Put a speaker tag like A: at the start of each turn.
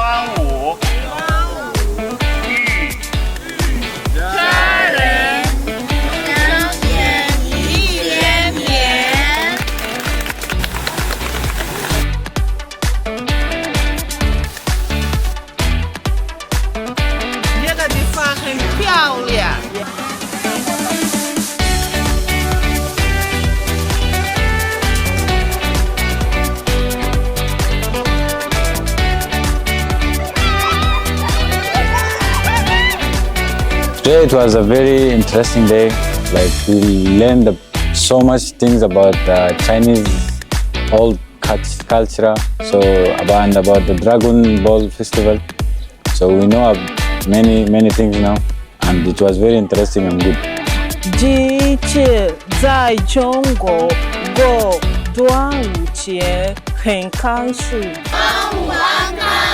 A: 端午，
B: 家人相见一连绵。
C: 这个地方很漂亮。
D: Today it was a very interesting day. Like we learned so much things about Chinese old culture. So about the Dragon Ball Festival. So we know many things now, and it was very interesting and good.
C: 第一次在中国过端午节，很开心。
B: 端午安康。